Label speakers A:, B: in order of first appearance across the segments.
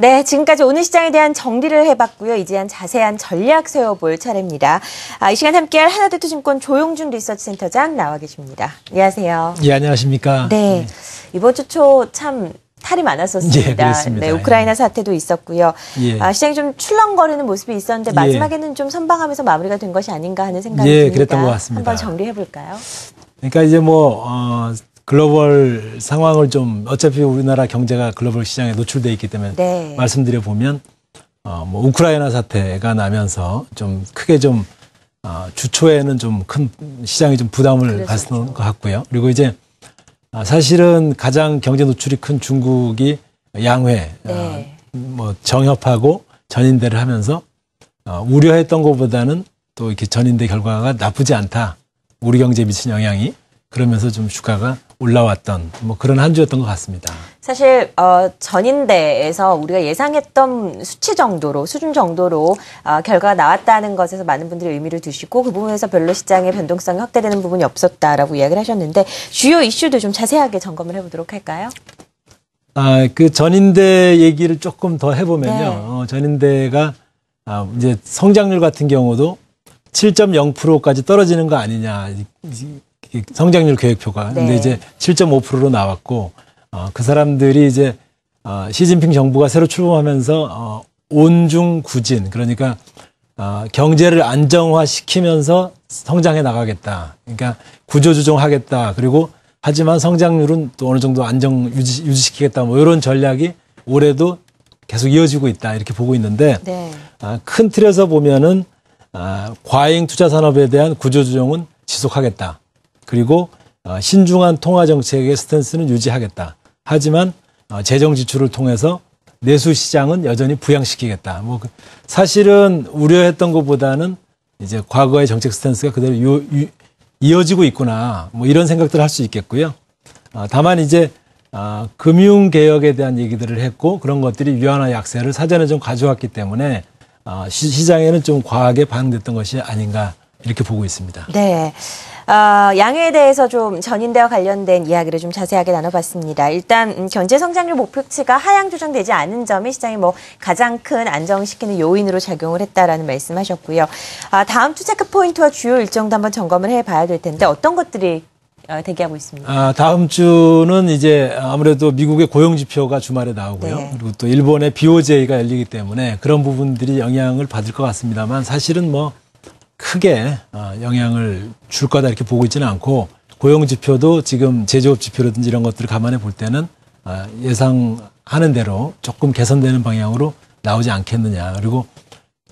A: 네, 지금까지 오늘 시장에 대한 정리를 해봤고요. 이제한 자세한 전략 세워볼 차례입니다. 이 시간 함께할 하나투자증권 조용준 리서치센터장 나와 계십니다. 안녕하세요.
B: 예, 안녕하십니까.
A: 네, 이번 주 초 참 탈이 많았었습니다.
B: 예, 그렇습니다.
A: 네, 우크라이나 사태도 있었고요.
B: 예.
A: 시장이 좀 출렁거리는 모습이 있었는데 마지막에는 좀 선방하면서 마무리가 된 것이 아닌가 하는 생각이 듭니다.
B: 그랬던 것 같습니다.
A: 한번 정리해 볼까요?
B: 그러니까 이제 글로벌 상황을 좀 어차피 우리나라 경제가 글로벌 시장에 노출돼 있기 때문에
A: 네.
B: 말씀드려 보면 우크라이나 사태가 나면서 좀 크게 좀 주초에는 좀 큰 시장이 좀 부담을 받았던 것 같고요. 그리고 이제 사실은 가장 경제 노출이 큰 중국이 양회
A: 네.
B: 정협하고 전인대를 하면서 우려했던 것보다는 또 이렇게 전인대 결과가 나쁘지 않다. 우리 경제에 미친 영향이 그러면서 좀 주가가 올라왔던 그런 한 주였던 것 같습니다.
A: 사실 전인대에서 우리가 예상했던 수준 정도로 결과가 나왔다는 것에서 많은 분들이 의미를 두시고 그 부분에서 별로 시장의 변동성이 확대되는 부분이 없었다라고 이야기를 하셨는데 주요 이슈도 좀 자세하게 점검을 해보도록 할까요?
B: 그 전인대 얘기를 조금 더 해보면요. 네. 전인대가 이제 성장률 같은 경우도 7.0%까지 떨어지는 거 아니냐. 성장률 계획표가.
A: 네.
B: 근데 이제 7.5%로 나왔고, 그 사람들이 이제, 시진핑 정부가 새로 출범하면서, 온중구진, 그러니까, 경제를 안정화시키면서 성장해 나가겠다. 그러니까 구조조정하겠다. 그리고 하지만 성장률은 또 어느 정도 유지시키겠다. 이런 전략이 올해도 계속 이어지고 있다. 이렇게 보고 있는데,
A: 네.
B: 큰 틀에서 보면은, 과잉 투자 산업에 대한 구조조정은 지속하겠다. 그리고 신중한 통화정책의 스탠스는 유지하겠다. 하지만 재정 지출을 통해서 내수 시장은 여전히 부양시키겠다. 사실은 우려했던 것보다는 이제 과거의 정책 스탠스가 그대로 이어지고 있구나. 이런 생각들을 할 수 있겠고요. 다만 이제 금융개혁에 대한 얘기들을 했고 그런 것들이 위안화 약세를 사전에 좀 가져왔기 때문에 시장에는 좀 과하게 반응됐던 것이 아닌가 이렇게 보고 있습니다.
A: 네. 양회에 대해서 좀 전인대와 관련된 이야기를 좀 자세하게 나눠봤습니다. 일단 경제 성장률 목표치가 하향 조정되지 않은 점이 시장이 가장 큰 안정시키는 요인으로 작용을 했다라는 말씀하셨고요. 다음 주 체크 포인트와 주요 일정도 한번 점검을 해봐야 될 텐데 어떤 것들이 대기하고 있습니다.
B: 다음 주는 이제 아무래도 미국의 고용 지표가 주말에 나오고요.
A: 네.
B: 그리고 또 일본의 BOJ가 열리기 때문에 그런 부분들이 영향을 받을 것 같습니다만 사실은 크게 영향을 줄 거다 이렇게 보고 있지는 않고 고용 지표도 지금 제조업 지표라든지 이런 것들을 감안해 볼 때는 예상하는 대로 조금 개선되는 방향으로 나오지 않겠느냐. 그리고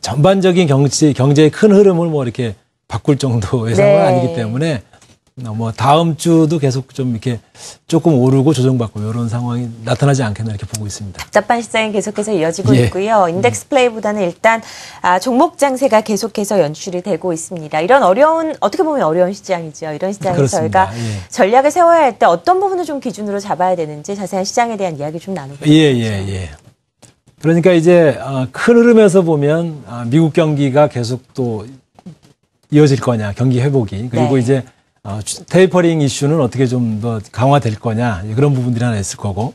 B: 전반적인 경제의 큰 흐름을 이렇게 바꿀 정도의 상황은 아니기 때문에 다음 주도 계속 좀 이렇게 조금 오르고 조정받고 이런 상황이 나타나지 않겠나 이렇게 보고 있습니다.
A: 답답한 시장이 계속해서 이어지고 있고요. 인덱스 플레이보다는 일단 종목 장세가 계속해서 연출이 되고 있습니다. 이런 어떻게 보면 어려운 시장이죠. 이런 시장에서
B: 그렇습니다.
A: 저희가 전략을 세워야 할 때 어떤 부분을 좀 기준으로 잡아야 되는지 자세한 시장에 대한 이야기 좀 나눠보겠습니다.
B: 그러니까 이제 큰 흐름에서 보면 미국 경기가 계속 또 이어질 거냐, 경기 회복이. 그리고 이제 테이퍼링 이슈는 어떻게 좀 더 강화될 거냐 그런 부분들이 하나 있을 거고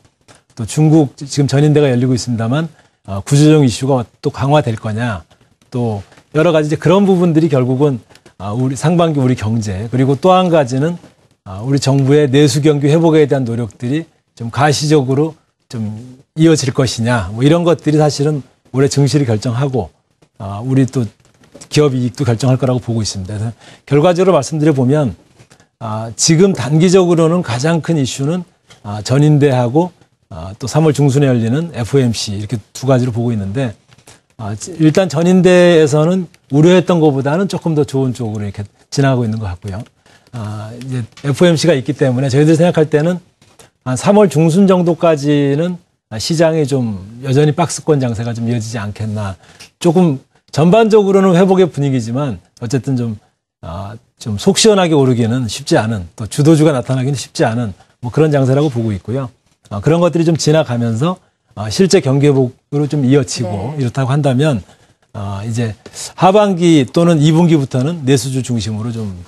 B: 또 중국 지금 전인대가 열리고 있습니다만 구조조정 이슈가 또 강화될 거냐 또 여러 가지 이제 그런 부분들이 결국은 우리 상반기 우리 경제 그리고 또 한 가지는 우리 정부의 내수 경기 회복에 대한 노력들이 좀 가시적으로 좀 이어질 것이냐 이런 것들이 사실은 올해 증시를 결정하고 우리 또 기업 이익도 결정할 거라고 보고 있습니다. 그래서 결과적으로 말씀드려 보면 지금 단기적으로는 가장 큰 이슈는 전인대하고 또 3월 중순에 열리는 FOMC 이렇게 두 가지로 보고 있는데 일단 전인대에서는 우려했던 것보다는 조금 더 좋은 쪽으로 이렇게 지나가고 있는 것 같고요. 이제 FOMC가 있기 때문에 저희들이 생각할 때는 한 3월 중순 정도까지는 시장이 좀 여전히 박스권 장세가 좀 이어지지 않겠나. 조금 전반적으로는 회복의 분위기지만 어쨌든 좀 속 시원하게 오르기는 쉽지 않은 또 주도주가 나타나기는 쉽지 않은 그런 장세라고 보고 있고요. 그런 것들이 좀 지나가면서 실제 경기 회복으로 좀 이어지고 이렇다고 한다면 이제 하반기 또는 2분기부터는 내수주 중심으로 좀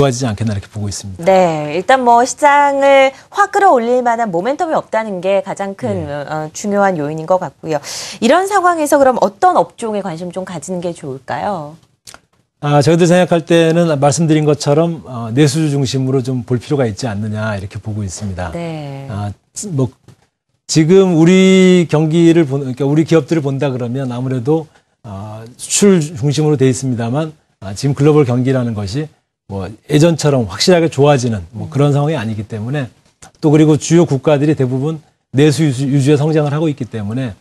B: 좋아지지 않겠나 이렇게 보고 있습니다.
A: 네, 일단 뭐 시장을 확 끌어올릴 만한 모멘텀이 없다는 게 가장 큰 중요한 요인인 것 같고요. 이런 상황에서 그럼 어떤 업종에 관심 좀 가지는 게 좋을까요?
B: 저희들 생각할 때는 말씀드린 것처럼 내수주 중심으로 좀 볼 필요가 있지 않느냐 이렇게 보고 있습니다.
A: 네.
B: 뭐 지금 우리 경기를 그러니까 우리 기업들을 본다 그러면 아무래도 수출 중심으로 돼 있습니다만 지금 글로벌 경기라는 것이 뭐 예전처럼 확실하게 좋아지는 뭐 그런 상황이 아니기 때문에 또 그리고 주요 국가들이 대부분 내수 위주의 성장을 하고 있기 때문에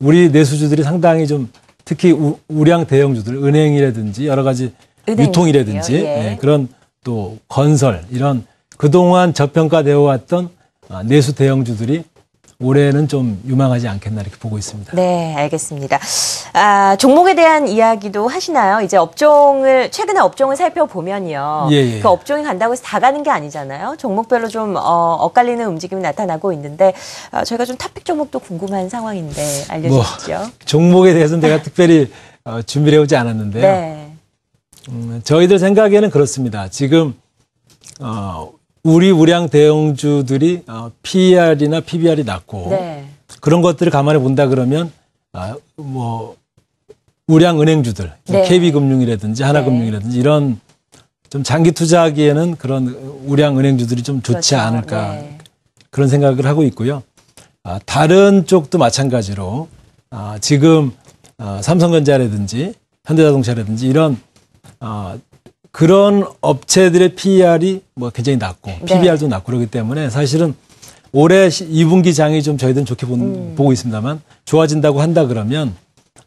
B: 우리 내수주들이 상당히 좀 특히 우량 대형주들, 은행이라든지 여러 가지 유통이라든지
A: 예.
B: 그런 또 건설 이런 그동안 저평가되어 왔던 내수 대형주들이 올해는 좀 유망하지 않겠나 이렇게 보고 있습니다.
A: 네, 알겠습니다. 종목에 대한 이야기도 하시나요? 이제 최근에 업종을 살펴보면요.
B: 예.
A: 그 업종이 간다고 해서 다 가는 게 아니잖아요. 종목별로 좀 엇갈리는 움직임이 나타나고 있는데 저희가 좀 탑픽 종목도 궁금한 상황인데 알려주시죠.
B: 종목에 대해서는 내가 특별히 준비를 해오지 않았는데요.
A: 네.
B: 저희들 생각에는 그렇습니다. 지금 우리 우량 대형주들이 PER이나 PBR이 낮고
A: 네.
B: 그런 것들을 감안해 본다 그러면 뭐 우량 은행주들,
A: 네.
B: KB금융이라든지 하나금융이라든지 이런 좀 장기 투자하기에는 그런 우량 은행주들이 좀 좋지
A: 그렇죠.
B: 않을까
A: 네.
B: 그런 생각을 하고 있고요. 다른 쪽도 마찬가지로 지금 삼성전자라든지 현대자동차라든지 이런 그런 업체들의 PER이 뭐 굉장히 낮고 PBR도 낮고 그렇기 때문에 사실은 올해 2분기 장이 좀 저희들은 좋게 보고 있습니다만 좋아진다고 한다 그러면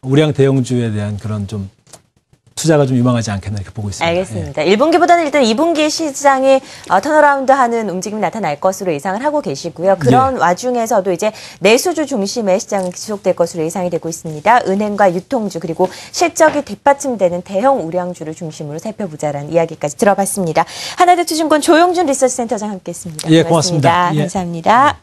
B: 우량 대형주에 대한 그런 좀 투자가 좀 유망하지 않겠나 이렇게 보고 있습니다.
A: 알겠습니다. 1분기보다는 일단 2분기 시장이 턴어라운드하는 움직임이 나타날 것으로 예상을 하고 계시고요. 그런 와중에서도 이제 내수주 중심의 시장은 지속될 것으로 예상이 되고 있습니다. 은행과 유통주 그리고 실적이 뒷받침되는 대형 우량주를 중심으로 살펴보자라는 이야기까지 들어봤습니다. 하나대투증권 조용준 리서치센터장 함께했습니다.
B: 예, 고맙습니다.
A: 감사합니다.